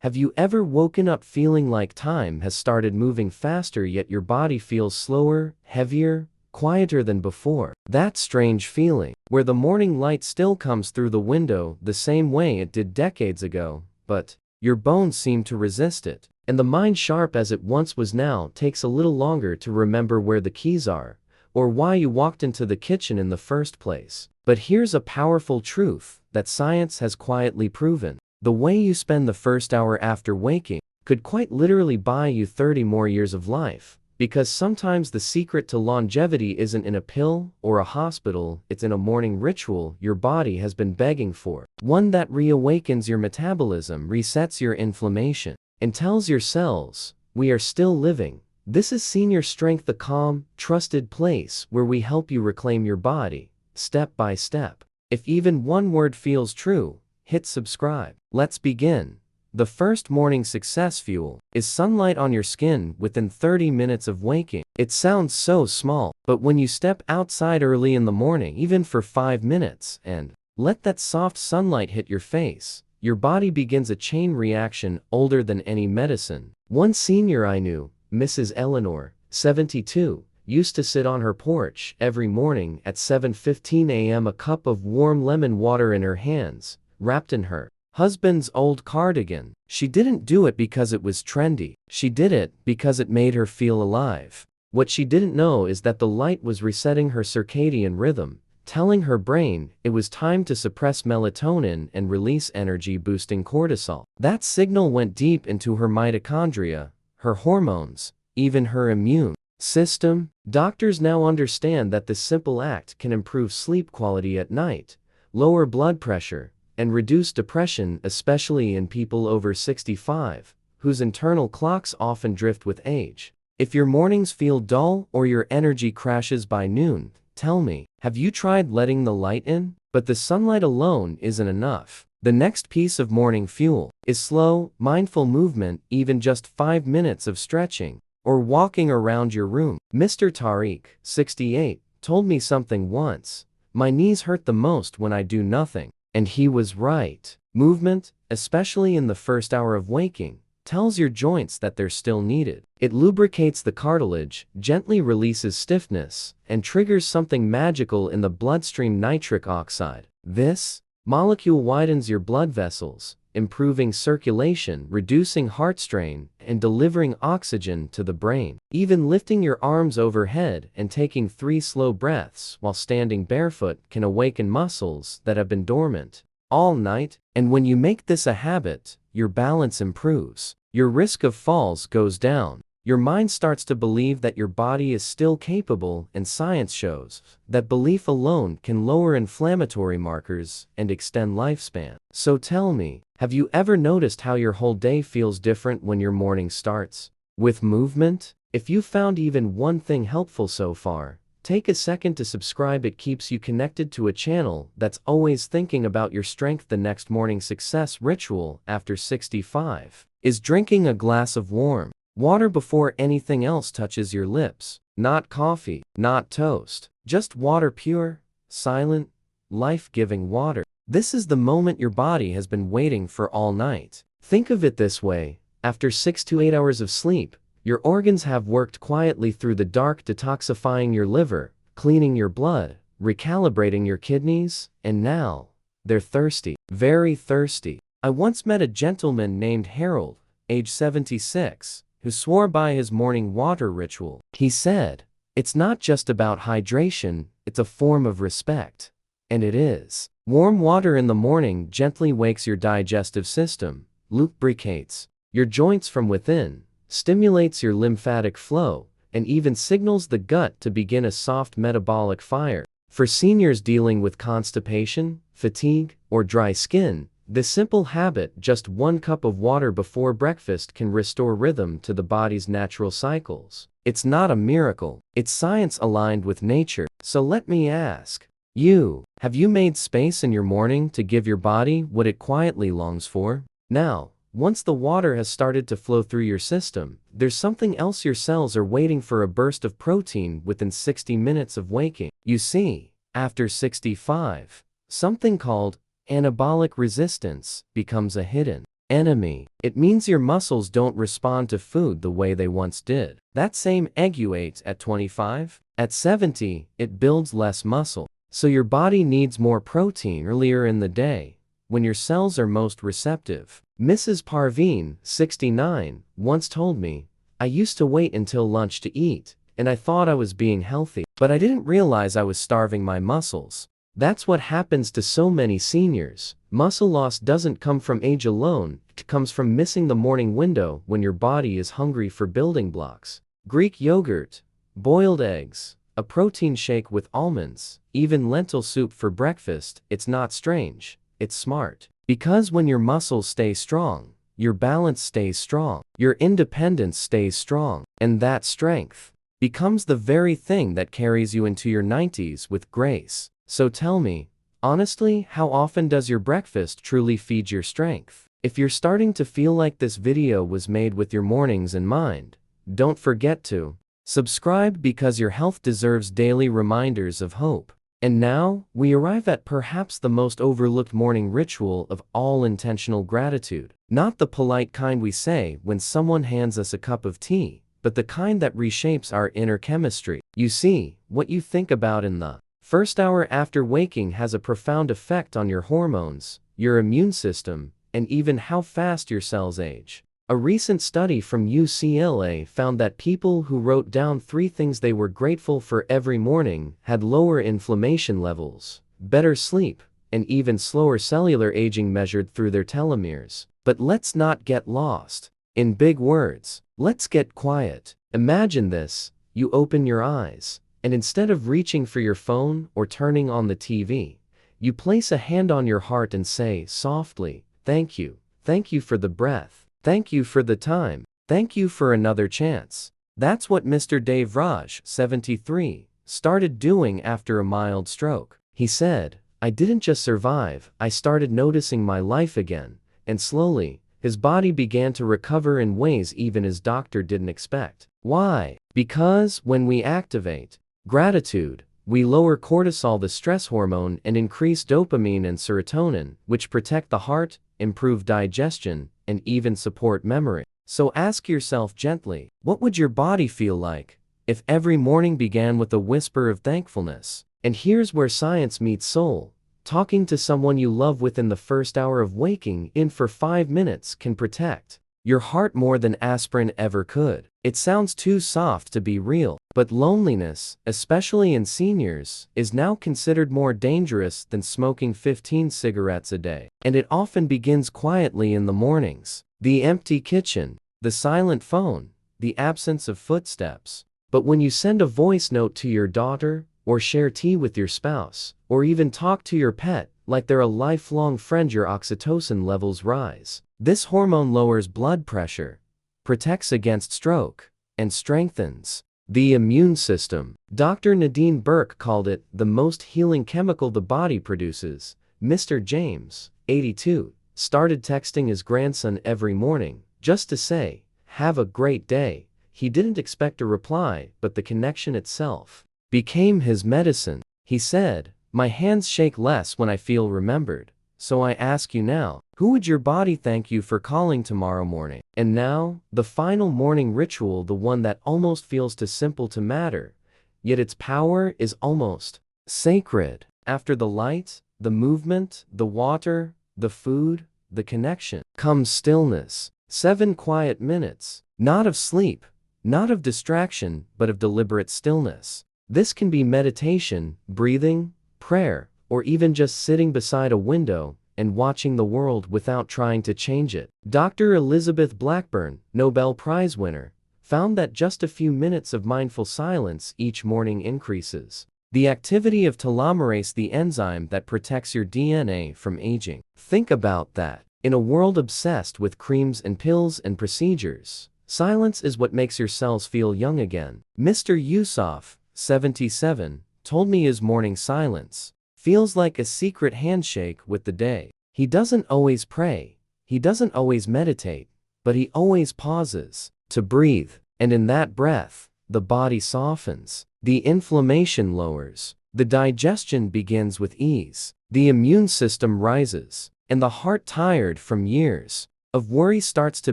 Have you ever woken up feeling like time has started moving faster yet your body feels slower, heavier, quieter than before? That strange feeling, where the morning light still comes through the window the same way it did decades ago, but your bones seem to resist it. And the mind, sharp as it once was now, takes a little longer to remember where the keys are, or why you walked into the kitchen in the first place. But here's a powerful truth that science has quietly proven. The way you spend the first hour after waking could quite literally buy you 30 more years of life. Because sometimes the secret to longevity isn't in a pill or a hospital, it's in a morning ritual your body has been begging for. One that reawakens your metabolism, resets your inflammation, and tells your cells, we are still living. This is Senior Strength, the calm, trusted place where we help you reclaim your body, step by step. If even one word feels true, hit subscribe. Let's begin. The first morning success fuel is sunlight on your skin within 30 minutes of waking. It sounds so small, but when you step outside early in the morning, even for 5 minutes, and let that soft sunlight hit your face, your body begins a chain reaction older than any medicine. One senior I knew, Mrs. Eleanor, 72, used to sit on her porch every morning at 7:15 a.m., a cup of warm lemon water in her hands, wrapped in her husband's old cardigan. She didn't do it because it was trendy. She did it because it made her feel alive. What she didn't know is that the light was resetting her circadian rhythm, telling her brain it was time to suppress melatonin and release energy-boosting cortisol. That signal went deep into her mitochondria, her hormones, even her immune system. Doctors now understand that this simple act can improve sleep quality at night, lower blood pressure, and reduce depression, especially in people over 65, whose internal clocks often drift with age. If your mornings feel dull or your energy crashes by noon, tell me, have you tried letting the light in? But the sunlight alone isn't enough. The next piece of morning fuel is slow, mindful movement, even just 5 minutes of stretching or walking around your room. Mr. Tariq, 68, told me something once. My knees hurt the most when I do nothing. And he was right. Movement, especially in the first hour of waking, tells your joints that they're still needed. It lubricates the cartilage, gently releases stiffness, and triggers something magical in the bloodstream: nitric oxide. This molecule widens your blood vessels, improving circulation, reducing heart strain, and delivering oxygen to the brain. Even lifting your arms overhead and taking 3 slow breaths while standing barefoot can awaken muscles that have been dormant all night. And when you make this a habit, your balance improves. Your risk of falls goes down. Your mind starts to believe that your body is still capable, and science shows that belief alone can lower inflammatory markers and extend lifespan. So tell me, have you ever noticed how your whole day feels different when your morning starts with movement? If you found even one thing helpful so far, take a second to subscribe. It keeps you connected to a channel that's always thinking about your strength. The next morning success ritual after 65 is drinking a glass of warm water before anything else touches your lips. Not coffee, not toast, just water, pure, silent, life-giving water. This is the moment your body has been waiting for all night. Think of it this way: after 6 to 8 hours of sleep, your organs have worked quietly through the dark, detoxifying your liver, cleaning your blood, recalibrating your kidneys, and now they're thirsty, very thirsty. I once met a gentleman named Harold, age 76, who swore by his morning water ritual. He said, "It's not just about hydration, it's a form of respect." And it is. Warm water in the morning gently wakes your digestive system, lubricates your joints from within, stimulates your lymphatic flow, and even signals the gut to begin a soft metabolic fire. For seniors dealing with constipation, fatigue, or dry skin, this simple habit, just 1 cup of water before breakfast, can restore rhythm to the body's natural cycles. It's not a miracle, it's science aligned with nature. So let me ask you, have you made space in your morning to give your body what it quietly longs for? Now, once the water has started to flow through your system, there's something else. Your cells are waiting for: a burst of protein within 60 minutes of waking. You see, after 65, something called anabolic resistance becomes a hidden Enemy. It means your muscles don't respond to food the way they once did. That same egg you ate at 25, at 70, it builds less muscle. So your body needs more protein earlier in the day, when your cells are most receptive. Mrs. Parveen, 69, once told me, "I used to wait until lunch to eat, and I thought I was being healthy, but I didn't realize I was starving my muscles." That's what happens to so many seniors. Muscle loss doesn't come from age alone, it comes from missing the morning window when your body is hungry for building blocks. Greek yogurt, boiled eggs, a protein shake with almonds, even lentil soup for breakfast. It's not strange, it's smart. Because when your muscles stay strong, your balance stays strong, your independence stays strong, and that strength becomes the very thing that carries you into your 90s with grace. So tell me, honestly, how often does your breakfast truly feed your strength? If you're starting to feel like this video was made with your mornings in mind, don't forget to subscribe, because your health deserves daily reminders of hope. And now, we arrive at perhaps the most overlooked morning ritual of all: intentional gratitude. Not the polite kind we say when someone hands us a cup of tea, but the kind that reshapes our inner chemistry. You see, what you think about in the first hour after waking has a profound effect on your hormones, your immune system, and even how fast your cells age. A recent study from UCLA found that people who wrote down 3 things they were grateful for every morning had lower inflammation levels, better sleep, and even slower cellular aging measured through their telomeres. But let's not get lost in big words. Let's get quiet. Imagine this: you open your eyes, and instead of reaching for your phone or turning on the TV, you place a hand on your heart and say softly, "Thank you. Thank you for the breath. Thank you for the time. Thank you for another chance." That's what Mr. Dave Raj, 73, started doing after a mild stroke. He said, "I didn't just survive, I started noticing my life again," and slowly, his body began to recover in ways even his doctor didn't expect. Why? Because when we activate gratitude, we lower cortisol, the stress hormone, and increase dopamine and serotonin, which protect the heart, improve digestion, and even support memory. So ask yourself gently, what would your body feel like if every morning began with a whisper of thankfulness? And here's where science meets soul. Talking to someone you love within the first hour of waking in for 5 minutes can protect your heart more than aspirin ever could. It sounds too soft to be real, but loneliness, especially in seniors, is now considered more dangerous than smoking 15 cigarettes a day. And it often begins quietly in the mornings. The empty kitchen, the silent phone, the absence of footsteps. But when you send a voice note to your daughter, or share tea with your spouse, or even talk to your pet like they're a lifelong friend, your oxytocin levels rise. This hormone lowers blood pressure, protects against stroke, and strengthens the immune system. Dr. Nadine Burke called it the most healing chemical the body produces. Mr. James, 82, started texting his grandson every morning, just to say, "Have a great day." He didn't expect a reply, but the connection itself became his medicine. He said, "My hands shake less when I feel remembered. So I ask you now, who would your body thank you for calling tomorrow morning?" And now, the final morning ritual, the one that almost feels too simple to matter, yet its power is almost sacred. After the light, the movement, the water, the food, the connection, comes stillness. 7 quiet minutes, not of sleep, not of distraction, but of deliberate stillness. This can be meditation, breathing, prayer, or even just sitting beside a window and watching the world without trying to change it. Dr. Elizabeth Blackburn, Nobel Prize winner, found that just a few minutes of mindful silence each morning increases the activity of telomerase, the enzyme that protects your DNA from aging. Think about that. In a world obsessed with creams and pills and procedures, silence is what makes your cells feel young again. Mr. Yusuf, 77, told me his morning silence feels like a secret handshake with the day. He doesn't always pray, he doesn't always meditate, but he always pauses to breathe, and in that breath, the body softens, the inflammation lowers, the digestion begins with ease, the immune system rises, and the heart, tired from years of worry starts to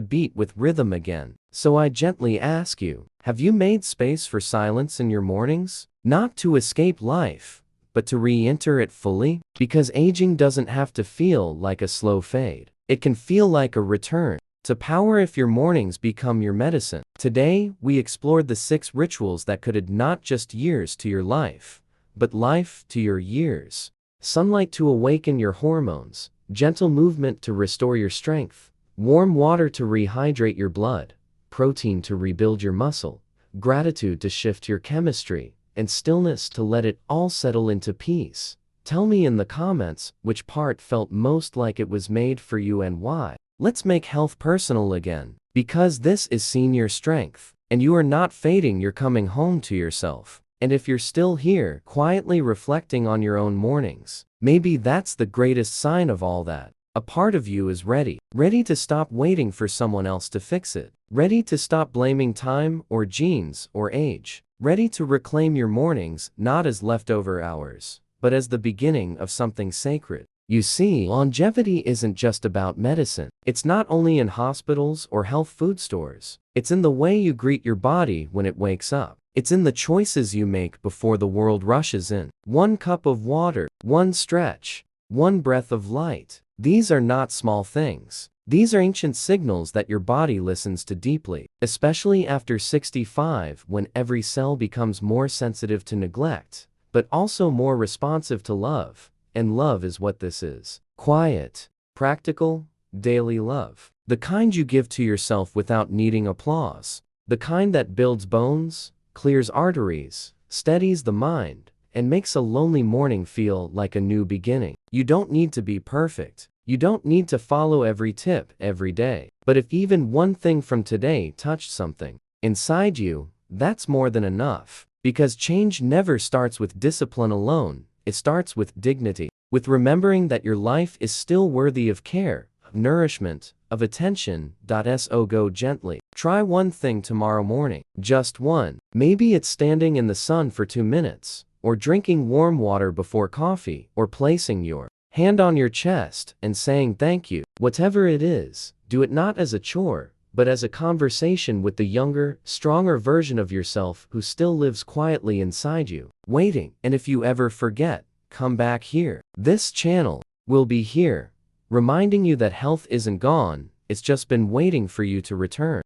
beat with rhythm again. So I gently ask you, have you made space for silence in your mornings? Not to escape life, but to re-enter it fully? Because aging doesn't have to feel like a slow fade. It can feel like a return to power if your mornings become your medicine. Today, we explored the 6 rituals that could add not just years to your life, but life to your years. Sunlight to awaken your hormones, gentle movement to restore your strength, warm water to rehydrate your blood, protein to rebuild your muscle, gratitude to shift your chemistry, and stillness to let it all settle into peace. Tell me in the comments which part felt most like it was made for you and why. Let's make health personal again, because this is senior strength, and you are not fading, you're coming home to yourself. And if you're still here, quietly reflecting on your own mornings, maybe that's the greatest sign of all that. A part of you is ready to stop waiting for someone else to fix it, ready to stop blaming time or genes or age, ready to reclaim your mornings not as leftover hours, but as the beginning of something sacred. You see, longevity isn't just about medicine. It's not only in hospitals or health food stores. It's in the way you greet your body when it wakes up. It's in the choices you make before the world rushes in. 1 cup of water, 1 stretch, 1 breath of light. These are not small things. These are ancient signals that your body listens to deeply, especially after 65, when every cell becomes more sensitive to neglect, but also more responsive to love. And love is what this is. Quiet, practical, daily love. The kind you give to yourself without needing applause. The kind that builds bones, clears arteries, steadies the mind, and makes a lonely morning feel like a new beginning. You don't need to be perfect. You don't need to follow every tip every day. But if even one thing from today touched something inside you, that's more than enough. Because change never starts with discipline alone. It starts with dignity, with remembering that your life is still worthy of care, of nourishment, of attention. So go gently. Try one thing tomorrow morning. Just one. Maybe it's standing in the sun for 2 minutes, or drinking warm water before coffee, or placing your hand on your chest and saying thank you. Whatever it is, do it not as a chore, but as a conversation with the younger, stronger version of yourself who still lives quietly inside you, waiting. And if you ever forget, come back here. This channel will be here, reminding you that health isn't gone, it's just been waiting for you to return.